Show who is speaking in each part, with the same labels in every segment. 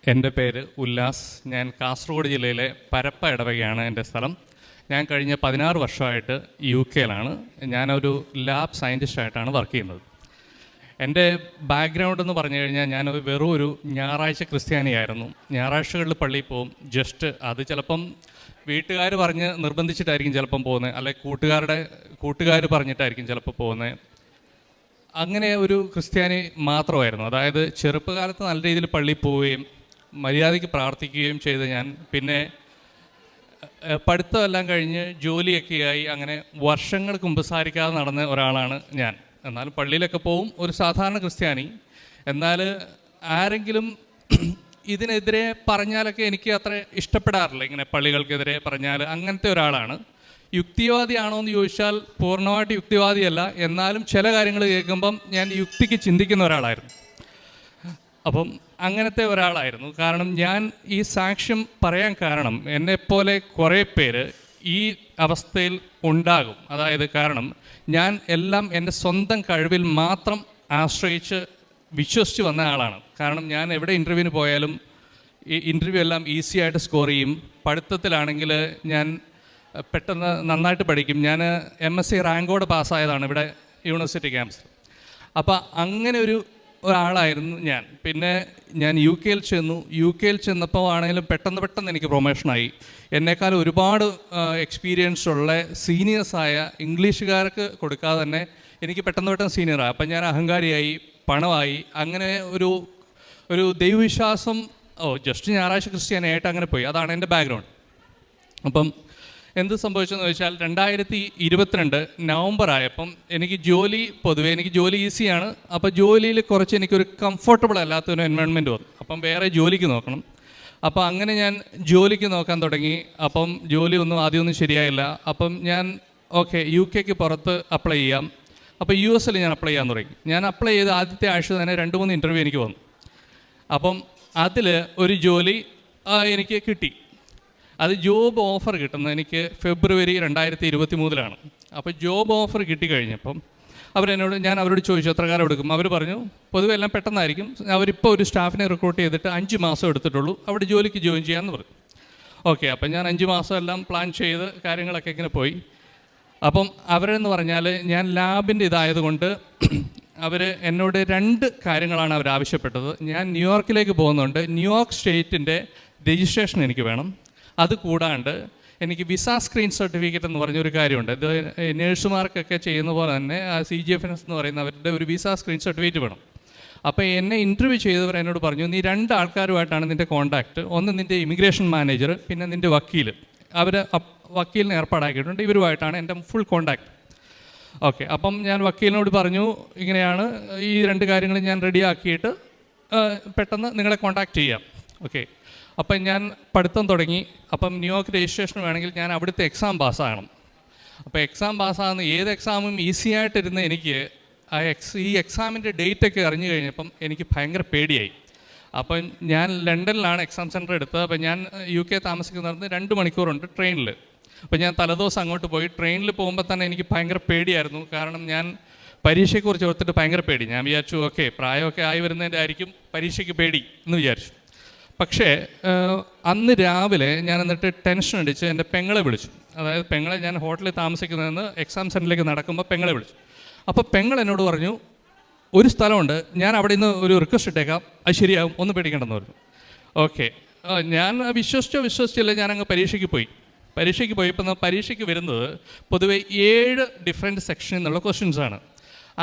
Speaker 1: എൻ്റെ പേര് ഉല്ലാസ്. ഞാൻ കാസർഗോഡ് ജില്ലയിലെ പരപ്പ ഇടവകയാണ് എൻ്റെ സ്ഥലം. ഞാൻ കഴിഞ്ഞ 16 വർഷമായിട്ട് UK-യിലാണ്. ഞാനൊരു ലാബ് സയൻറ്റിസ്റ്റായിട്ടാണ് വർക്ക് ചെയ്യുന്നത്. എൻ്റെ ബാക്ക്ഗ്രൗണ്ട് എന്ന് പറഞ്ഞു കഴിഞ്ഞാൽ ഞാൻ വെറും ഒരു ഞായറാഴ്ച ക്രിസ്ത്യാനിയായിരുന്നു. ഞായറാഴ്ചകളിൽ പള്ളിയിൽ പോകും. ജസ്റ്റ് അത് ചിലപ്പം വീട്ടുകാർ പറഞ്ഞ് നിർബന്ധിച്ചിട്ടായിരിക്കും ചിലപ്പം പോകുന്നത്, അല്ലെങ്കിൽ കൂട്ടുകാർ പറഞ്ഞിട്ടായിരിക്കും ചിലപ്പോൾ പോകുന്നത്. അങ്ങനെ ഒരു ക്രിസ്ത്യാനി മാത്രമായിരുന്നു. അതായത് ചെറുപ്പകാലത്ത് നല്ല രീതിയിൽ പള്ളിയിൽ പോവുകയും മര്യാദയ്ക്ക് പ്രാർത്ഥിക്കുകയും ചെയ്ത് ഞാൻ പിന്നെ പഠിത്തമെല്ലാം കഴിഞ്ഞ് ജോലിയൊക്കെയായി അങ്ങനെ വർഷങ്ങൾക്ക് കുമ്പസാരിക്കാതെ നടന്ന ഒരാളാണ് ഞാൻ. എന്നാലും പള്ളിയിലൊക്കെ പോവും, ഒരു സാധാരണ ക്രിസ്ത്യാനി. എന്നാൽ ആരെങ്കിലും ഇതിനെതിരെ പറഞ്ഞാലൊക്കെ എനിക്ക് അത്ര ഇഷ്ടപ്പെടാറില്ല. ഇങ്ങനെ പള്ളികൾക്കെതിരെ പറഞ്ഞാൽ അങ്ങനത്തെ ഒരാളാണ്. യുക്തിവാദിയാണോ എന്ന് ചോദിച്ചാൽ പൂർണ്ണമായിട്ട് യുക്തിവാദിയല്ല. എന്നാലും ചില കാര്യങ്ങൾ കേൾക്കുമ്പം ഞാൻ യുക്തിക്ക് ചിന്തിക്കുന്ന ഒരാളായിരുന്നു. അപ്പം അങ്ങനത്തെ ഒരാളായിരുന്നു. കാരണം ഞാൻ ഈ സാക്ഷ്യം പറയാൻ കാരണം എന്നെപ്പോലെ കുറേ പേര് ഈ അവസ്ഥയിൽ ഉണ്ടാകും. അതായത് കാരണം ഞാൻ എല്ലാം എൻ്റെ സ്വന്തം കഴിവിൽ മാത്രം ആശ്രയിച്ച് വിശ്വസിച്ച് വന്ന ആളാണ്. കാരണം ഞാൻ എവിടെ ഇൻ്റർവ്യൂവിന് പോയാലും ഈ ഇൻ്റർവ്യൂ എല്ലാം ഈസി ആയിട്ട് സ്കോർ ചെയ്യും. പഠിത്തത്തിലാണെങ്കിൽ ഞാൻ പെട്ടെന്ന് നന്നായിട്ട് പഠിക്കും. ഞാൻ MSc റാങ്കോടെ പാസ്സായതാണ് ഇവിടെ യൂണിവേഴ്സിറ്റി ക്യാമ്പസിൽ. അപ്പോൾ അങ്ങനെ ഒരാളായിരുന്നു ഞാൻ. പിന്നെ ഞാൻ UK-യിൽ ചെന്നു. UK-യിൽ ചെന്നപ്പോൾ ആണെങ്കിലും പെട്ടെന്ന് എനിക്ക് പ്രൊമോഷനായി. എന്നേക്കാൾ ഒരുപാട് എക്സ്പീരിയൻസ് ഉള്ള സീനിയേഴ്സായ ഇംഗ്ലീഷുകാർക്ക് കൊടുക്കാതെ തന്നെ എനിക്ക് പെട്ടെന്ന് സീനിയറായി. അപ്പം ഞാൻ അഹങ്കാരിയായി, പണമായി, അങ്ങനെ ഒരു ദൈവവിശ്വാസം ജസ്റ്റ് ഞായറാഴ്ച ക്രിസ്ത്യാനിയായിട്ട് അങ്ങനെ പോയി. അതാണ് എൻ്റെ ബാക്ക്ഗ്രൗണ്ട്. അപ്പം എന്ത് സംഭവിച്ചെന്ന് വെച്ചാൽ 2022 നവംബർ ആയപ്പം എനിക്ക് ജോലി ഈസിയാണ്. അപ്പോൾ ജോലിയിൽ കുറച്ച് എനിക്കൊരു കംഫർട്ടബിൾ അല്ലാത്തൊരു എൻവയോൺമെൻറ്റ് വന്നു. അപ്പം വേറെ ജോലിക്ക് നോക്കണം. അപ്പോൾ അങ്ങനെ ഞാൻ ജോലിക്ക് നോക്കാൻ തുടങ്ങി. അപ്പം ജോലി ആദ്യമൊന്നും ശരിയായില്ല. അപ്പം ഞാൻ UK-ക്ക് പുറത്ത് അപ്ലൈ ചെയ്യാം. അപ്പോൾ US-ൽ ഞാൻ അപ്ലൈ ചെയ്യാൻ തുടങ്ങി. ഞാൻ അപ്ലൈ ചെയ്ത് ആദ്യത്തെ ആഴ്ച തന്നെ 2-3 ഇൻ്റർവ്യൂ എനിക്ക് വന്നു. അപ്പം അതിൽ ഒരു ജോലി എനിക്ക് കിട്ടി. അത് ജോബ് ഓഫർ കിട്ടുന്നത് എനിക്ക് ഫെബ്രുവരി 2023-ലാണ്. അപ്പോൾ ജോബ് ഓഫർ കിട്ടിക്കഴിഞ്ഞപ്പം ഞാൻ അവരോട് ചോദിച്ചു എത്ര കാലം എടുക്കും. അവർ പറഞ്ഞു പൊതുവെ എല്ലാം പെട്ടെന്നായിരിക്കും. അവരിപ്പോൾ ഒരു സ്റ്റാഫിനെ റിക്രൂട്ട് ചെയ്തിട്ട് 5 മാസം എടുത്തിട്ടുള്ളൂ അവിടെ ജോലിക്ക് ജോയിൻ ചെയ്യാമെന്ന് പറഞ്ഞു. അപ്പം ഞാൻ 5 മാസം എല്ലാം പ്ലാൻ ചെയ്ത് കാര്യങ്ങളൊക്കെ ഇങ്ങനെ പോയി. അപ്പം അവരെന്ന് പറഞ്ഞാൽ ഞാൻ ലാബിൻ്റെ ഇതായതുകൊണ്ട് അവർ എന്നോട് 2 കാര്യങ്ങളാണ് അവർ ആവശ്യപ്പെട്ടത്. ഞാൻ ന്യൂയോർക്കിലേക്ക് പോകുന്നുണ്ട്. ന്യൂയോർക്ക് സ്റ്റേറ്റിൻ്റെ രജിസ്ട്രേഷൻ എനിക്ക് വേണം. അത് കൂടാണ്ട് എനിക്ക് വിസ സ്ക്രീൻ സർട്ടിഫിക്കറ്റ് എന്ന് പറഞ്ഞൊരു കാര്യമുണ്ട്. ഇത് നേഴ്സുമാർക്കൊക്കെ ചെയ്യുന്ന പോലെ തന്നെ CGFNS എന്ന് പറയുന്ന അവരുടെ ഒരു വിസ സ്ക്രീൻ സർട്ടിഫിക്കറ്റ് വേണം. അപ്പോൾ എന്നെ ഇൻ്റർവ്യൂ ചെയ്തവർ എന്നോട് പറഞ്ഞു നീ 2 ആൾക്കാരുമായിട്ടാണ് നിൻ്റെ കോൺടാക്റ്റ്. ഒന്ന് നിൻ്റെ ഇമിഗ്രേഷൻ മാനേജർ, പിന്നെ നിൻ്റെ വക്കീൽ. അവർ വക്കീലിനെ ഏർപ്പാടാക്കിയിട്ടുണ്ട്. ഇവരുമായിട്ടാണ് എൻ്റെ ഫുൾ കോൺടാക്റ്റ്. അപ്പം ഞാൻ വക്കീലിനോട് പറഞ്ഞു ഇങ്ങനെയാണ് ഈ 2 കാര്യങ്ങൾ ഞാൻ റെഡിയാക്കിയിട്ട് പെട്ടെന്ന് നിങ്ങളെ കോൺടാക്റ്റ് ചെയ്യാം. അപ്പം ഞാൻ പഠിത്തം തുടങ്ങി. അപ്പം ന്യൂയോർക്ക് രജിസ്ട്രേഷൻ വേണമെങ്കിൽ ഞാൻ അവിടുത്തെ എക്സാം പാസ്സാകണം. അപ്പോൾ എക്സാം പാസ്സാകുന്ന ഏത് എക്സാമും ഈസി ആയിട്ടിരുന്ന് എനിക്ക് ഈ എക്സാമിൻ്റെ ഡേറ്റൊക്കെ അറിഞ്ഞു കഴിഞ്ഞപ്പം എനിക്ക് ഭയങ്കര പേടിയായി. അപ്പം ഞാൻ ലണ്ടനിലാണ് എക്സാം സെൻറ്റർ എടുത്തത്. അപ്പം ഞാൻ UK താമസിക്കുന്നിടത്ത് 2 മണിക്കൂറുണ്ട് ട്രെയിനിൽ. അപ്പം ഞാൻ തലേദിവസം അങ്ങോട്ട് പോയി. ട്രെയിനിൽ പോകുമ്പോൾ തന്നെ എനിക്ക് ഭയങ്കര പേടിയായിരുന്നു. കാരണം ഞാൻ പരീക്ഷയെക്കുറിച്ച് ഓർത്തിട്ട് ഭയങ്കര പേടി. ഞാൻ വിചാരിച്ചു പ്രായമൊക്കെ ആയി വരുന്നതിൻ്റെ ആയിരിക്കും പരീക്ഷയ്ക്ക് പേടി എന്ന് വിചാരിച്ചു. പക്ഷേ അന്ന് രാവിലെ ഞാൻ എന്നിട്ട് ടെൻഷൻ അടിച്ച് എൻ്റെ പെങ്ങളെ വിളിച്ചു. അതായത് പെങ്ങളെ ഞാൻ ഹോട്ടലിൽ താമസിക്കുന്നതെന്ന് എക്സാം സെൻറ്ററിലേക്ക് നടക്കുമ്പോൾ പെങ്ങളെ വിളിച്ചു. അപ്പോൾ പെങ്ങൾ എന്നോട് പറഞ്ഞു ഒരു സ്ഥലമുണ്ട്, ഞാൻ അവിടെ നിന്ന് ഒരു റിക്വസ്റ്റ് ഇട്ടേക്കാം, അത് ശരിയാകും, ഒന്നും പേടിക്കണ്ടെന്ന് പറഞ്ഞു. ഞാൻ വിശ്വസിച്ചില്ല. ഞാനങ്ങ് പരീക്ഷയ്ക്ക് പോയപ്പോൾ പരീക്ഷയ്ക്ക് വരുന്നത് പൊതുവെ 7 ഡിഫറെൻറ്റ് സെക്ഷനിൽ നിന്നുള്ള ക്വസ്റ്റ്യൻസാണ്.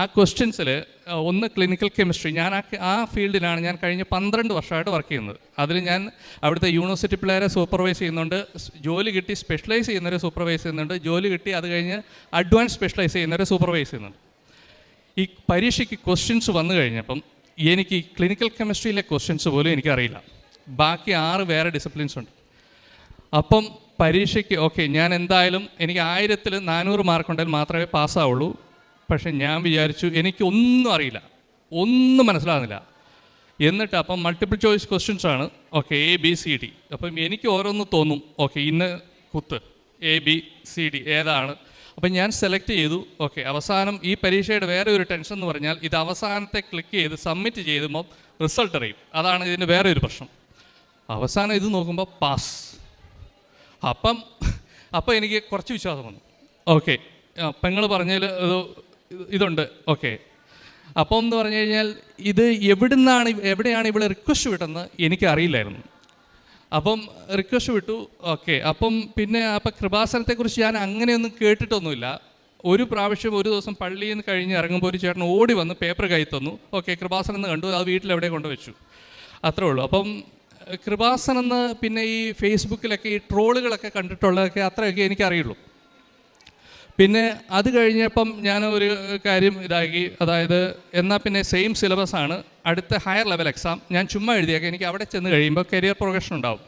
Speaker 1: ആ ക്വസ്റ്റ്യൻസിൽ ഒന്ന് ക്ലിനിക്കൽ കെമിസ്ട്രി. ഞാൻ ആ ഫീൽഡിലാണ് ഞാൻ കഴിഞ്ഞ 12 വർഷമായിട്ട് വർക്ക് ചെയ്യുന്നത്. അതിൽ ഞാൻ അവിടുത്തെ യൂണിവേഴ്സിറ്റി പിള്ളേരെ സൂപ്പർവൈസ് ചെയ്യുന്നുണ്ട്. ജോലി കിട്ടി സ്പെഷ്യലൈസ് ചെയ്യുന്നവരെ സൂപ്പർവൈസ് ചെയ്യുന്നുണ്ട്. ജോലി കിട്ടി അത് കഴിഞ്ഞ് അഡ്വാൻസ് സ്പെഷ്യലൈസ് ചെയ്യുന്നവരെ സൂപ്പർവൈസ് ചെയ്യുന്നുണ്ട്. ഈ പരീക്ഷയ്ക്ക് ക്വസ്റ്റ്യൻസ് വന്നു കഴിഞ്ഞപ്പം എനിക്ക് ക്ലിനിക്കൽ കെമിസ്ട്രിയിലെ ക്വസ്റ്റ്യൻസ് പോലും എനിക്കറിയില്ല. ബാക്കി 6 വേറെ ഡിസിപ്ലിൻസ് ഉണ്ട്. അപ്പം പരീക്ഷയ്ക്ക് ഞാൻ എന്തായാലും എനിക്ക് 1000-ൽ 400 മാർക്കുണ്ടെങ്കിൽ മാത്രമേ പാസ്സാവുള്ളൂ. പക്ഷെ ഞാൻ വിചാരിച്ചു എനിക്കൊന്നും അറിയില്ല, ഒന്നും മനസ്സിലാകുന്നില്ല. എന്നിട്ട് അപ്പം മൾട്ടിപ്പിൾ ചോയ്സ് ക്വസ്റ്റ്യൻസാണ്. ABCD. അപ്പം എനിക്ക് ഓരോന്ന് തോന്നും ഇന്ന് കുത്ത് ABCD ഏതാണ്. അപ്പം ഞാൻ സെലക്ട് ചെയ്തു. അവസാനം ഈ പരീക്ഷയുടെ വേറെ ഒരു ടെൻഷൻ എന്ന് പറഞ്ഞാൽ ഇത് അവസാനത്തെ ക്ലിക്ക് ചെയ്ത് സബ്മിറ്റ് ചെയ്യുമ്പോൾ റിസൾട്ട് അറിയും. അതാണ് ഇതിന് വേറെ ഒരു പ്രശ്നം. അവസാനം ഇത് നോക്കുമ്പോൾ പാസ്. അപ്പം എനിക്ക് കുറച്ച് വിശ്വാസം വന്നു. ഓക്കെ, പെങ്ങൾ പറഞ്ഞതിൽ ഇതുണ്ട്. ഓക്കെ, അപ്പം എന്ന് പറഞ്ഞു കഴിഞ്ഞാൽ ഇത് എവിടെയാണ് ഇവിടെ റിക്വസ്റ്റ് വിട്ടെന്ന് എനിക്കറിയില്ലായിരുന്നു. അപ്പം റിക്വസ്റ്റ് വിട്ടു. ഓക്കെ, അപ്പം കൃപാസനത്തെക്കുറിച്ച് ഞാൻ അങ്ങനെയൊന്നും കേട്ടിട്ടൊന്നുമില്ല. ഒരു പ്രാവശ്യം ഒരു ദിവസം പള്ളിയിൽ നിന്ന് കഴിഞ്ഞ് ഇറങ്ങുമ്പോൾ ഒരു ചേട്ടൻ ഓടി വന്ന് പേപ്പർ കൈ തന്നു. ഓക്കെ, കൃപാസനം എന്ന് കണ്ടു, അത് വീട്ടിലെവിടെ കൊണ്ടുവച്ചു, അത്രേ ഉള്ളൂ. അപ്പം കൃപാസനം എന്ന് പിന്നെ ഈ ഫേസ്ബുക്കിലൊക്കെ ഈ ട്രോളുകളൊക്കെ കണ്ടിട്ടുള്ളതൊക്കെ അത്രയൊക്കെ എനിക്കറിയുള്ളൂ. പിന്നെ അത് കഴിഞ്ഞപ്പം ഞാൻ ഒരു കാര്യം ഇതാക്കി, അതായത് എന്നാൽ പിന്നെ സെയിം സിലബസാണ് അടുത്ത ഹയർ ലെവൽ എക്സാം ഞാൻ ചുമ്മാ എഴുതിയേക്കാം, എനിക്ക് അവിടെ ചെന്ന് കഴിയുമ്പോൾ കരിയർ പ്രോഗ്രഷൻ ഉണ്ടാവും.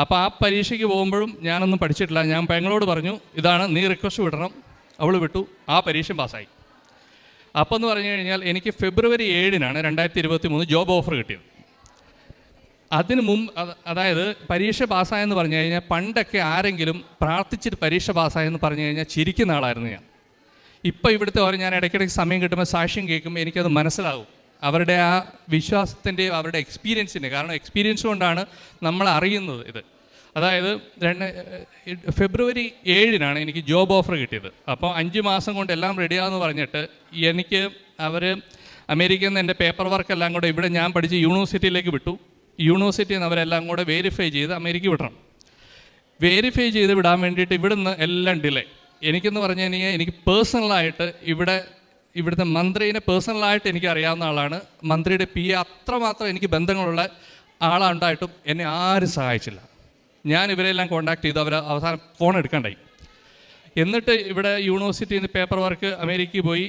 Speaker 1: അപ്പോൾ ആ പരീക്ഷയ്ക്ക് പോകുമ്പോഴും ഞാനൊന്നും പഠിച്ചിട്ടില്ല. ഞാൻ പെങ്ങളോട് പറഞ്ഞു, ഇതാണ് നീ റിക്വസ്റ്റ് വിടണം. അവൾ വിട്ടു, ആ പരീക്ഷ പാസ്സായി. അപ്പോൾ എന്ന് പറഞ്ഞു കഴിഞ്ഞാൽ എനിക്ക് ഫെബ്രുവരി 7-നാണ് 2023 ജോബ് ഓഫർ കിട്ടിയത്. അതിന് മുമ്പ് അതായത് പരീക്ഷ പാസ്സായെന്ന് പറഞ്ഞു കഴിഞ്ഞാൽ പണ്ടൊക്കെ ആരെങ്കിലും പ്രാർത്ഥിച്ചിട്ട് പരീക്ഷ പാസ്സായെന്ന് പറഞ്ഞു കഴിഞ്ഞാൽ ചിരിക്കുന്ന ആളായിരുന്നു ഞാൻ. ഇപ്പോൾ ഇവിടുത്തെ ഞാൻ ഇടയ്ക്കിടയ്ക്ക് സമയം കിട്ടുമ്പോൾ സാക്ഷ്യം കേൾക്കുമ്പോൾ എനിക്കത് മനസ്സിലാകും, അവരുടെ ആ വിശ്വാസത്തിൻ്റെയും അവരുടെ എക്സ്പീരിയൻസിൻ്റെ. കാരണം എക്സ്പീരിയൻസ് കൊണ്ടാണ് നമ്മൾ അറിയുന്നത് ഇത്. അതായത് ഫെബ്രുവരി 7-നാണ് എനിക്ക് ജോബ് ഓഫർ കിട്ടിയത്. അപ്പോൾ 5 മാസം കൊണ്ട് എല്ലാം റെഡിയാണെന്ന് പറഞ്ഞിട്ട് എനിക്ക് അവർ അമേരിക്കയിൽ നിന്ന് എൻ്റെ പേപ്പർ വർക്കെല്ലാം കൂടെ ഇവിടെ ഞാൻ പഠിച്ച് യൂണിവേഴ്സിറ്റിയിലേക്ക് വിട്ടു. യൂണിവേഴ്സിറ്റിയിൽ നിന്ന് അവരെല്ലാം കൂടെ വെരിഫൈ ചെയ്ത് അമേരിക്ക വിടണം. വെരിഫൈ ചെയ്ത് വിടാൻ വേണ്ടിയിട്ട് ഇവിടുന്ന് എല്ലാം ഡിലേ. എനിക്കെന്ന് പറഞ്ഞു കഴിഞ്ഞാൽ എനിക്ക് പേഴ്സണലായിട്ട് ഇവിടുത്തെ മന്ത്രീനെ പേഴ്സണലായിട്ട് എനിക്ക് അറിയാവുന്ന ആളാണ്. മന്ത്രിയുടെ അത്രമാത്രം എനിക്ക് ബന്ധങ്ങളുള്ള ആളുണ്ടായിട്ടും എന്നെ ആരും സഹായിച്ചില്ല. ഞാൻ ഇവരെല്ലാം കോൺടാക്ട് ചെയ്തു, അവർ അവസാനം ഫോൺ എടുക്കണ്ടായി. എന്നിട്ട് ഇവിടെ യൂണിവേഴ്സിറ്റിയിൽ നിന്ന് പേപ്പർ വർക്ക് അമേരിക്കയിൽ പോയി,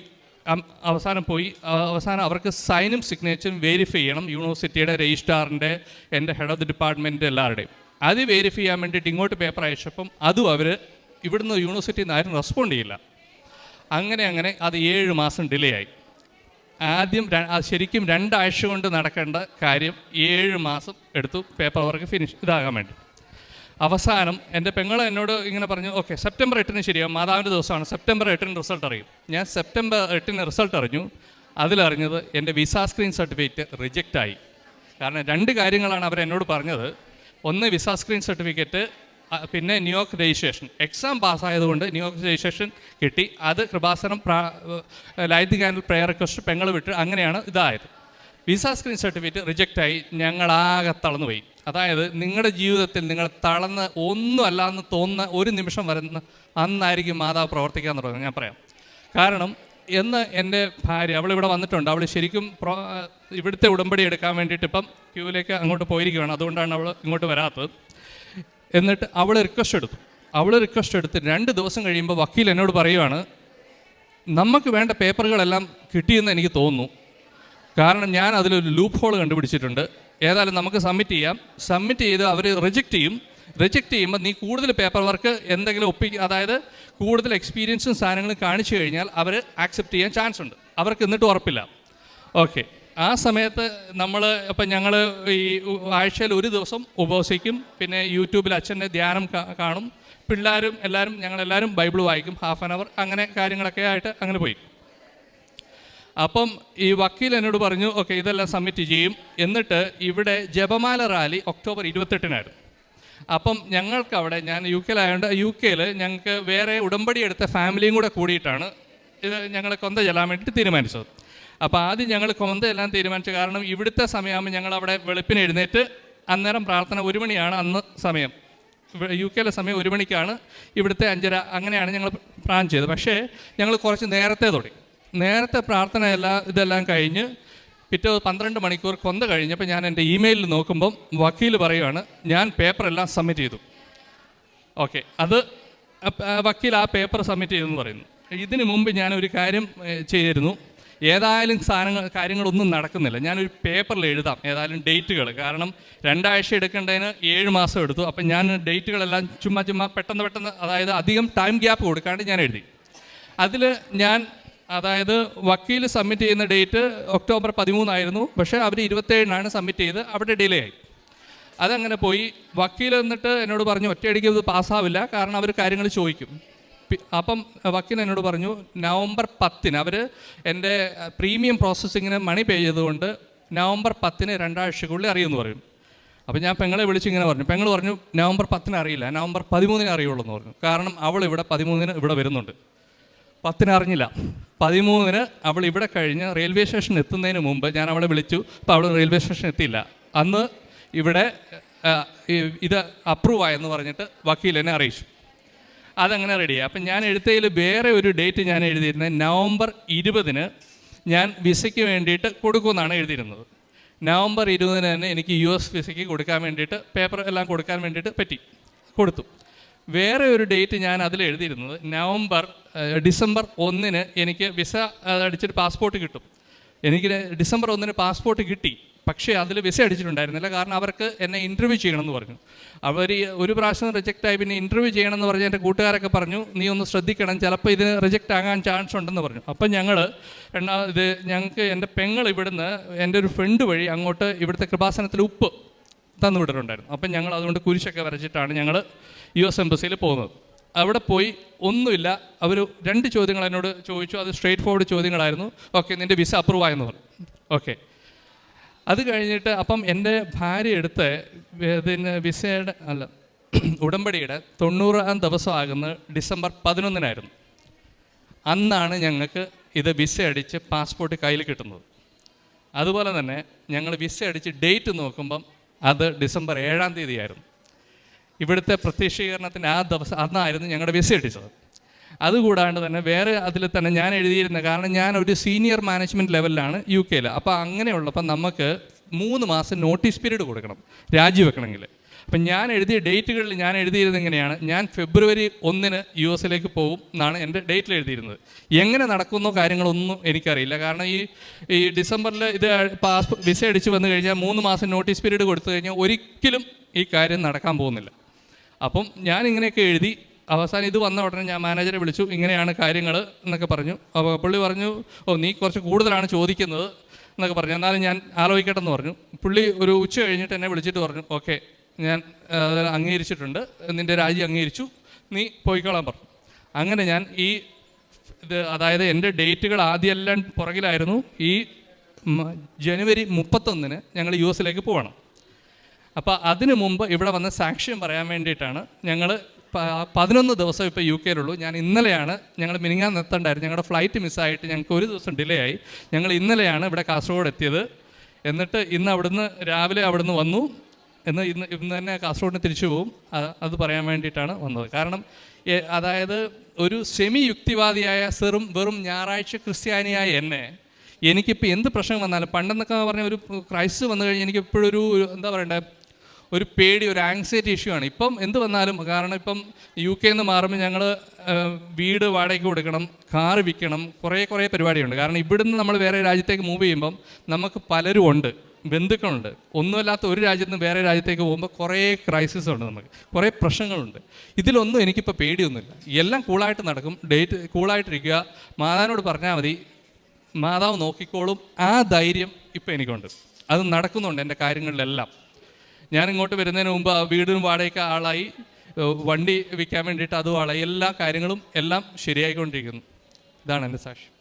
Speaker 1: അവസാനം അവർക്ക് സൈനും സിഗ്നേച്ചറും വെരിഫൈ ചെയ്യണം, യൂണിവേഴ്സിറ്റിയുടെ രജിസ്ട്രാറിൻ്റെ, എൻ്റെ ഹെഡ് ഓഫ് ദി ഡിപ്പാർട്ട്മെൻറ്റ് എല്ലാവരുടെയും. അത് വെരിഫൈ ചെയ്യാൻ വേണ്ടിയിട്ട് ഇങ്ങോട്ട് പേപ്പർ അയച്ചപ്പം അതും അവർ ഇവിടുന്ന് യൂണിവേഴ്സിറ്റിയിൽ നിന്ന് ആരും റെസ്പോണ്ട് ചെയ്യില്ല. അങ്ങനെ അത് 7 മാസം ഡിലേ ആയി. ആദ്യം ശരിക്കും 2 ആഴ്ച കൊണ്ട് നടക്കേണ്ട കാര്യം 7 മാസം എടുത്തു പേപ്പർ വർക്ക് ഇതാകാൻ വേണ്ടി. അവസാനം എൻ്റെ പെങ്ങൾ എന്നോട് ഇങ്ങനെ പറഞ്ഞു, ഓക്കെ സെപ്റ്റംബർ 8-ന് ശരിയാവും, മാതാവിൻ്റെ ദിവസമാണ്, സെപ്റ്റംബർ 8-ന് റിസൾട്ട് അറിയും. ഞാൻ സെപ്റ്റംബർ 8-ന് റിസൾട്ട് അറിഞ്ഞു. അതിലറിഞ്ഞത് എൻ്റെ വിസ സ്ക്രീൻ സർട്ടിഫിക്കറ്റ് റിജക്റ്റായി. കാരണം 2 കാര്യങ്ങളാണ് അവരെന്നോട് പറഞ്ഞത്. ഒന്ന് വിസ സ്ക്രീൻ സർട്ടിഫിക്കറ്റ്, പിന്നെ ന്യൂയോർക്ക് രജിസ്ട്രേഷൻ. എക്സാം പാസ്സായതുകൊണ്ട് ന്യൂയോർക്ക് രജിസ്ട്രേഷൻ കിട്ടി. അത് Krupasanam light candle prayer request പെങ്ങൾ വിട്ട് അങ്ങനെയാണ് ഇതായത്. വിസ സ്ക്രീൻ സർട്ടിഫിക്കറ്റ് റിജക്റ്റായി. ഞങ്ങളാകെ തളർന്നുപോയി. അതായത് നിങ്ങളുടെ ജീവിതത്തിൽ നിങ്ങൾ തളർന്ന് ഒന്നും അല്ലാന്ന് തോന്നുന്ന ഒരു നിമിഷം വരുന്ന അന്നായിരിക്കും മാതാവ് പ്രവർത്തിക്കാൻ തുടങ്ങുന്നത്. ഞാൻ പറയാം. കാരണം എന്ന് എൻ്റെ ഭാര്യ അവളിവിടെ വന്നിട്ടുണ്ട്. അവൾ ശരിക്കും ഇവിടുത്തെ ഉടമ്പടി എടുക്കാൻ വേണ്ടിയിട്ട് ഇപ്പം ക്യൂവിലേക്ക് അങ്ങോട്ട് പോയിരിക്കുകയാണ്. അതുകൊണ്ടാണ് അവൾ ഇങ്ങോട്ട് വരാത്തത്. എന്നിട്ട് അവൾ റിക്വസ്റ്റ് എടുത്ത് 2 ദിവസം കഴിയുമ്പോൾ വക്കീൽ എന്നോട് പറയുവാണ്, നമുക്ക് വേണ്ട പേപ്പറുകളെല്ലാം കിട്ടിയെന്ന് എനിക്ക് തോന്നുന്നു. കാരണം ഞാൻ അതിലൊരു ലൂപ്പ് ഹോൾ കണ്ടുപിടിച്ചിട്ടുണ്ട്. ഏതായാലും നമുക്ക് സബ്മിറ്റ് ചെയ്ത് അവർ റിജക്റ്റ് ചെയ്യുമ്പോൾ നീ കൂടുതൽ പേപ്പർ വർക്ക് എന്തെങ്കിലും അതായത് കൂടുതൽ എക്സ്പീരിയൻസും സാധനങ്ങളും കാണിച്ചു കഴിഞ്ഞാൽ അവർ ആക്സെപ്റ്റ് ചെയ്യാൻ ചാൻസ് ഉണ്ട്. അവർക്ക് എന്നിട്ട് ഉറപ്പില്ല. ഓക്കെ, ആ സമയത്ത് ഞങ്ങൾ ഈ ആഴ്ചയിൽ 1 ദിവസം ഉപവസിക്കും. പിന്നെ യൂട്യൂബിൽ അച്ഛൻ്റെ ധ്യാനം കാണും. ഞങ്ങളെല്ലാവരും ബൈബിൾ വായിക്കും, ½ an hour. അങ്ങനെ കാര്യങ്ങളൊക്കെ ആയിട്ട് അങ്ങനെ പോയി. അപ്പം ഈ വക്കീൽ എന്നോട് പറഞ്ഞു, ഓക്കെ ഇതെല്ലാം സബ്മിറ്റ് ചെയ്യും. എന്നിട്ട് ഇവിടെ ജപമാല റാലി ഒക്ടോബർ 28-നായിരുന്നു. അപ്പം ഞങ്ങൾക്കവിടെ, ഞാൻ UK-യിലായതുകൊണ്ട് UK-യിൽ ഞങ്ങൾക്ക് വേറെ ഉടമ്പടി എടുത്ത ഫാമിലിയും കൂടെ കൂടിയിട്ടാണ് ഇത് ഞങ്ങൾ കൊന്ത ചെല്ലാൻ വേണ്ടിയിട്ട് തീരുമാനിച്ചത്. അപ്പോൾ ആദ്യം ഞങ്ങൾ കൊന്ത ചെല്ലാൻ തീരുമാനിച്ചു. കാരണം ഇവിടുത്തെ സമയമാകുമ്പോൾ ഞങ്ങളവിടെ വെളുപ്പിന് എഴുന്നേറ്റ് അന്നേരം പ്രാർത്ഥന 1 മണിയാണ് അന്ന് സമയം. UK-യിലെ സമയം 1 മണിക്കാണ്, ഇവിടുത്തെ 5:30 അങ്ങനെയാണ് ഞങ്ങൾ പ്ലാൻ ചെയ്തത്. പക്ഷേ ഞങ്ങൾ കുറച്ച് നേരത്തെ പ്രാർത്ഥന ഇതെല്ലാം കഴിഞ്ഞ് പിറ്റേ 12 മണിക്കൂർ കൊന്ത കഴിഞ്ഞപ്പോൾ ഞാൻ എൻ്റെ ഇമെയിലിൽ നോക്കുമ്പം വക്കീൽ പറയുകയാണ്, ഞാൻ പേപ്പറെല്ലാം സബ്മിറ്റ് ചെയ്തു. ഓക്കെ, അത് വക്കീൽ ആ പേപ്പർ സബ്മിറ്റ് ചെയ്തെന്ന് പറയുന്നു. ഇതിനു മുമ്പ് ഞാനൊരു കാര്യം ചെയ്തിരുന്നു. ഏതായാലും കാര്യങ്ങളൊന്നും നടക്കുന്നില്ല, ഞാനൊരു പേപ്പറിൽ എഴുതാം ഏതായാലും ഡേറ്റുകൾ. കാരണം 2 ആഴ്ച എടുക്കേണ്ടതിന് 7 മാസം എടുത്തു. അപ്പം ഞാൻ ഡേറ്റുകളെല്ലാം ചുമ്മാ പെട്ടെന്ന് അതായത് അധികം ടൈം ഗ്യാപ്പ് കൊടുക്കാണ്ട് ഞാൻ എഴുതി. അതിൽ അതായത് വക്കീൽ സബ്മിറ്റ് ചെയ്യുന്ന ഡേറ്റ് ഒക്ടോബർ 13 ആയിരുന്നു. പക്ഷേ അവർ 27-നാണ് സബ്മിറ്റ് ചെയ്ത്, അവിടെ ഡിലേ ആയി. അതങ്ങനെ പോയി. വക്കീൽ എന്നിട്ട് എന്നോട് പറഞ്ഞു, ഒറ്റയടിക്ക് ഇത് പാസ്സാവില്ല, കാരണം അവർ കാര്യങ്ങൾ ചോദിക്കും. അപ്പം വക്കീൽ എന്നോട് പറഞ്ഞു, നവംബർ 10-ന് അവർ എൻ്റെ പ്രീമിയം പ്രോസസ്സിങ്ങിന് മണി പേ ചെയ്തുകൊണ്ട് നവംബർ 10-ന് 2 ആഴ്ചക്കുള്ളിൽ അറിയുമെന്ന് പറയും. അപ്പോൾ ഞാൻ പെങ്ങളെ വിളിച്ച് ഇങ്ങനെ പറഞ്ഞു. പെങ്ങൾ പറഞ്ഞു നവംബർ 10 അറിയില്ല, നവംബർ 13 അറിയുള്ളൂ എന്ന് പറഞ്ഞു. കാരണം അവൾ ഇവിടെ 13 ഇവിടെ വരുന്നുണ്ട്. 10 അറിഞ്ഞില്ല. 13 അവൾ ഇവിടെ കഴിഞ്ഞ് റെയിൽവേ സ്റ്റേഷൻ എത്തുന്നതിന് മുമ്പ് ഞാൻ അവളെ വിളിച്ചു. അപ്പോൾ അവൾ റെയിൽവേ സ്റ്റേഷൻ എത്തിയില്ല. അന്ന് ഇവിടെ ഇത് അപ്രൂവ് ആയെന്ന് പറഞ്ഞിട്ട് വക്കീൽ എന്നെ അറിയിച്ചു. അതങ്ങനെ റെഡിയായി. അപ്പം ഞാൻ എഴുത്തതിൽ വേറെ ഒരു ഡേറ്റ് ഞാൻ എഴുതിയിരുന്നത് നവംബർ 20 ഞാൻ വിസയ്ക്ക് വേണ്ടിയിട്ട് കൊടുക്കുമെന്നാണ് എഴുതിയിരുന്നത്. നവംബർ 20 തന്നെ എനിക്ക് US വിസയ്ക്ക് കൊടുക്കാൻ വേണ്ടിയിട്ട് പേപ്പർ എല്ലാം കൊടുക്കാൻ വേണ്ടിയിട്ട് കൊടുത്തു. വേറെ ഒരു ഡേറ്റ് ഞാൻ അതിൽ എഴുതിയിരുന്നത് ഡിസംബർ 1 എനിക്ക് വിസ അടിച്ചിട്ട് പാസ്പോർട്ട് കിട്ടും. എനിക്ക് ഡിസംബർ 1 പാസ്പോർട്ട് കിട്ടി. പക്ഷേ അതിൽ വിസ അടിച്ചിട്ടുണ്ടായിരുന്നില്ല. കാരണം അവർക്ക് എന്നെ ഇൻ്റർവ്യൂ ചെയ്യണമെന്ന് പറഞ്ഞു. അവർ ഒരു പ്രാവശ്യം റിജക്റ്റായി, പിന്നെ ഇൻ്റർവ്യൂ ചെയ്യണമെന്ന് പറഞ്ഞ് എൻ്റെ കൂട്ടുകാരൊക്കെ പറഞ്ഞു നീ ഒന്ന് ശ്രദ്ധിക്കണം, ചിലപ്പോൾ ഇതിന് റിജക്റ്റ് ആകാൻ ചാൻസ് ഉണ്ടെന്ന് പറഞ്ഞു. അപ്പം ഞങ്ങൾക്ക് എൻ്റെ പെങ്ങൾ ഇവിടുന്ന് എൻ്റെ ഒരു ഫ്രണ്ട് വഴി അങ്ങോട്ട് ഇവിടുത്തെ കൃപാസനത്തിൽ ഉപ്പ് തന്നു വിട്ടിട്ടുണ്ടായിരുന്നു. അപ്പം ഞങ്ങൾ അതുകൊണ്ട് കുരിശൊക്കെ വരച്ചിട്ടാണ് ഞങ്ങൾ US എംബസിയിൽ പോകുന്നത്. അവിടെ പോയി ഒന്നുമില്ല. അവർ 2 ചോദ്യങ്ങൾ എന്നോട് ചോദിച്ചു. അത് സ്ട്രെയിറ്റ് ഫോർവേഡ് ചോദ്യങ്ങളായിരുന്നു. ഓക്കെ, നിൻ്റെ വിസ അപ്രൂവ് ആയെന്ന് പറഞ്ഞു. ഓക്കെ, അത് കഴിഞ്ഞിട്ട് അപ്പം എൻ്റെ ഭാര്യ എടുത്ത് വിസയുടെ ഉടമ്പടിയുടെ 90-ാം ദിവസമാകുന്ന ഡിസംബർ 11 അന്നാണ് ഞങ്ങൾക്ക് ഇത് വിസ അടിച്ച് പാസ്പോർട്ട് കയ്യിൽ കിട്ടുന്നത്. അതുപോലെ തന്നെ ഞങ്ങൾ വിസ അടിച്ച് ഡേറ്റ് നോക്കുമ്പം അത് ഡിസംബർ 7 ഇവിടുത്തെ പ്രത്യക്ഷീകരണത്തിന് ആ ദിവസം അന്നായിരുന്നു ഞങ്ങളുടെ വിസ അടിച്ചത്. അതുകൂടാണ്ട് തന്നെ വേറെ അതിൽ തന്നെ ഞാൻ എഴുതിയിരുന്നത്, കാരണം ഞാൻ ഒരു സീനിയർ മാനേജ്മെൻറ്റ് ലെവലിലാണ് UK. അപ്പോൾ അങ്ങനെയുള്ളപ്പോൾ നമുക്ക് 3 മാസം നോട്ടീസ് പീരീഡ് കൊടുക്കണം രാജിവെക്കണമെങ്കിൽ. അപ്പം ഞാൻ എഴുതിയ ഡേറ്റുകളിൽ ഞാൻ എഴുതിയിരുന്നത് ഇങ്ങനെയാണ്: ഞാൻ ഫെബ്രുവരി 1 US പോകും എന്നാണ് എൻ്റെ ഡേറ്റിൽ എഴുതിയിരുന്നത്. എങ്ങനെ നടക്കുന്നോ കാര്യങ്ങളൊന്നും എനിക്കറിയില്ല. കാരണം ഈ ഡിസംബറിൽ ഇത് വിസ അടിച്ച് വന്നു കഴിഞ്ഞാൽ 3 മാസം നോട്ടീസ് പീരീഡ് കൊടുത്തു കഴിഞ്ഞാൽ ഒരിക്കലും ഈ കാര്യം നടക്കാൻ പോകുന്നില്ല. അപ്പം ഞാൻ ഇങ്ങനെയൊക്കെ എഴുതി അവസാനം ഇത് വന്ന ഉടനെ ഞാൻ മാനേജറെ വിളിച്ചു, ഇങ്ങനെയാണ് കാര്യങ്ങൾ എന്നൊക്കെ പറഞ്ഞു. അപ്പോൾ പുള്ളി പറഞ്ഞു, നീ കുറച്ച് കൂടുതലാണ് ചോദിക്കുന്നത് എന്നൊക്കെ പറഞ്ഞു. എന്നാലും ഞാൻ ആലോചിക്കട്ടെ എന്ന് പറഞ്ഞു. പുള്ളി ഒരു ഉച്ച കഴിഞ്ഞിട്ട് എന്നെ വിളിച്ചിട്ട് പറഞ്ഞു, ഓക്കെ ഞാൻ അംഗീകരിച്ചിട്ടുണ്ട്, നിൻ്റെ രാജി അംഗീകരിച്ചു, നീ പോയിക്കോളാൻ പറഞ്ഞു. അങ്ങനെ ഞാൻ അതായത് എൻ്റെ ഡേറ്റുകൾ ആദ്യമെല്ലാം പുറകിലായിരുന്നു. ഈ ജനുവരി 31 ഞങ്ങൾ US പോകണം. അപ്പോൾ അതിനു മുമ്പ് ഇവിടെ വന്ന് സാക്ഷ്യം പറയാൻ വേണ്ടിയിട്ടാണ് ഞങ്ങൾ 11 ദിവസം ഇപ്പോൾ UK ഞാൻ ഇന്നലെയാണ്, ഞങ്ങൾ മിനിങ്ങാന്ന് എത്തേണ്ടായിരുന്നു. ഞങ്ങളുടെ ഫ്ലൈറ്റ് മിസ്സായിട്ട് ഞങ്ങൾക്ക് 1 ദിവസം ഡിലേ ആയി. ഞങ്ങൾ ഇന്നലെയാണ് ഇവിടെ കാസർഗോഡ് എത്തിയത്. എന്നിട്ട് ഇന്ന് രാവിലെ അവിടുന്ന് വന്നു. ഇന്ന് തന്നെ കാസർഗോഡിന് തിരിച്ചു പോകും. അത് പറയാൻ വേണ്ടിയിട്ടാണ് വന്നത്. കാരണം അതായത് ഒരു സെമി യുക്തിവാദിയായ വെറും ഞായറാഴ്ച ക്രിസ്ത്യാനിയായ എനിക്കിപ്പോൾ എന്ത് പ്രശ്നം വന്നാലും, പണ്ടെന്നൊക്കെ പറഞ്ഞ ഒരു ക്രൈസിസ് വന്നു കഴിഞ്ഞാൽ എനിക്ക് എപ്പോഴും എന്താ പറയണ്ടേ, ഒരു പേടി, ഒരു ആങ്സൈറ്റി ഇഷ്യൂ ആണ്. ഇപ്പം എന്ത് വന്നാലും, കാരണം ഇപ്പം UK മാറുമ്പോൾ ഞങ്ങൾ വീട് വാടകയ്ക്ക് കൊടുക്കണം, കാറ് വിൽക്കണം, കുറേ പരിപാടിയുണ്ട്. കാരണം ഇവിടുന്ന് നമ്മൾ വേറെ രാജ്യത്തേക്ക് മൂവ് ചെയ്യുമ്പം നമുക്ക് പലരും ഉണ്ട്, ബന്ധുക്കളുണ്ട്. ഒന്നുമല്ലാത്ത ഒരു രാജ്യത്ത് നിന്ന് വേറെ രാജ്യത്തേക്ക് പോകുമ്പോൾ കുറേ ക്രൈസിസ് ഉണ്ട്, നമുക്ക് കുറേ പ്രശ്നങ്ങളുണ്ട്. ഇതിലൊന്നും എനിക്കിപ്പോൾ പേടിയൊന്നുമില്ല. എല്ലാം കൂളായിട്ട് നടക്കും. കൂളായിട്ടിരിക്കുക, മാതാവിനോട് പറഞ്ഞാൽ മതി, മാതാവ് നോക്കിക്കോളും. ആ ധൈര്യം ഇപ്പം എനിക്കുണ്ട്. അത് നടക്കുന്നുണ്ട് എൻ്റെ കാര്യങ്ങളിലെല്ലാം. ഞാനിങ്ങോട്ട് വരുന്നതിന് മുമ്പ് വീടും വാടകയ്ക്ക് ആളായി, വണ്ടി വിൽക്കാൻ വേണ്ടിയിട്ട് അതും ആളായി. എല്ലാ കാര്യങ്ങളും എല്ലാം ശരിയായിക്കൊണ്ടിരിക്കുന്നു. ഇതാണ് എൻ്റെ സാക്ഷ്യം.